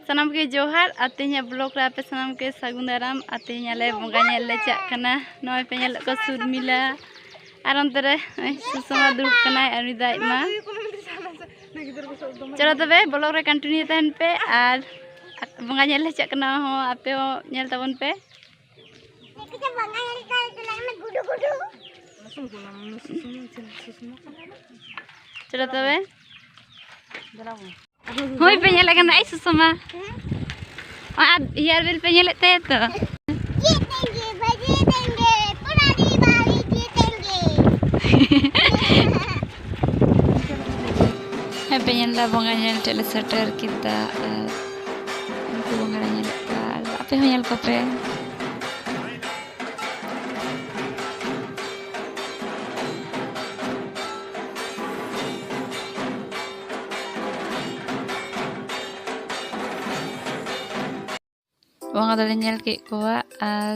सनम के जोहार आते ब्लॉक रे पे सनम के सागुन दाराम आते ले बंगा ले चाकना नय पे को सुरमिला और अंतरे सुषमा दुड़ कना अनिदाय मा चलो तबे ब्लॉक रे कंटिन्यू तहन पे और बंगा ले चाकना हो आपे हो नेल तबन पे चलो तबे होय पे नेल कना सुषमा और यार बिल पे नेल ते तो जीतेंगे बजीतेंगे पुरानी बारी जीतेंगे है पे नेल बंगा नेल टेले सेटर किता उनको बंगा नेल आपे हो नेल को पे बंगा दले नेल के कोआ और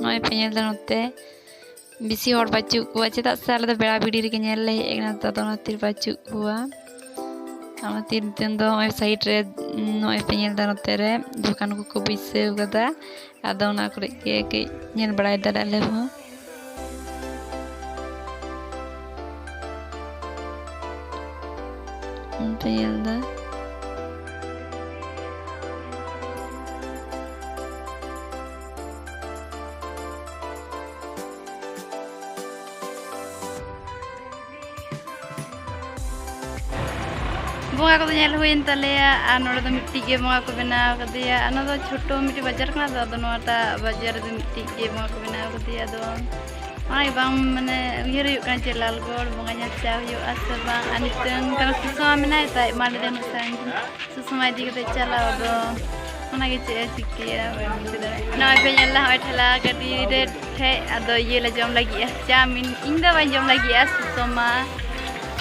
नय पे नेल दनते बिसी हर बाचु कोआ चेदा से आले बेड़ा बिडी रे नेल ले एकना त दोना तिर बाचु कोआ हम तीन दिन दो साइड रे नय पे नेल दनते रे दुकान को बिसे गदा आदोना करे के नेल बड़ाय दाले हो पे नेल दा बंगा को नेल हुइन तलेया आ नोडे दो मिट्टी के बंगा को बनाव कदिया अना दो छोटो मिट्टी बाजार कना दो नोटा बाजार दो मिट्टी के बंगा को बनाव कदिया दो आई बांग माने उयर हुयुग कान चे लालगोड़ बंगा nya चा हुयुग आसे बांग अनितन काना सुषमा मेनाय ताय माले देन सान सुषमा इदी कते चलाव दो ओना गे चे चिकिया नय पे नेल ला ठेला गडी रे ठे आदो ये ला जम लगी चाउमीन इन दो बां जम लगी सुषमा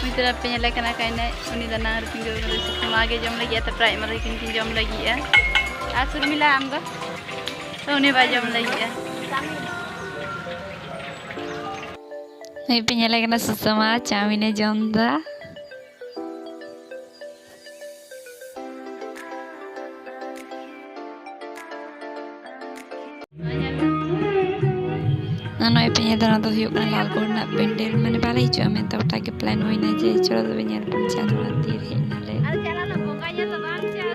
मित्र पे नेल कना काइने उनी दना पिंगो सुषमा गे जम लगी त प्राइमरी किन जम लगी आ सुरमिला आम गो तो उनी बा जम लगी नहीं पे नेल कना सुषमा चाउमीन जम दा नय पे नेल दना तो हुयुग कना लालगोड़ ना पेंडेल माने बाले हिजो में तो टाके प्लान होइना जे चलो तो नेल पन चा थोड़ा तीर हेना ले आ चला ना बंगा nya तो बाम चा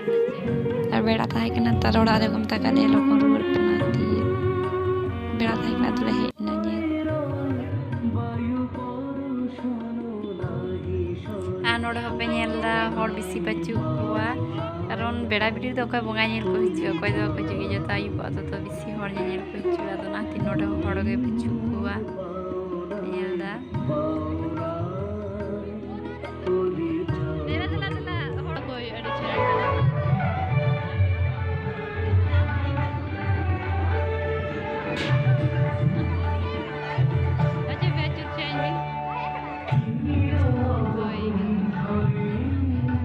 और बेड़ा ताय कना तरोड़ा रे गमता का नेल को रुवर पना ती बेड़ा ताय कना तो हेना ने आ नोड हो पे नेल दा हर बिसी बच्चू हुआ कारण बेड़ा बिडी तो कोई बंगा नेल को हिजो कोई दो को जुगी जता आयु पातो तो बिसी हर नेल को हिजो तो ना ती नोड हर गे बच्चू हुआ नेल दा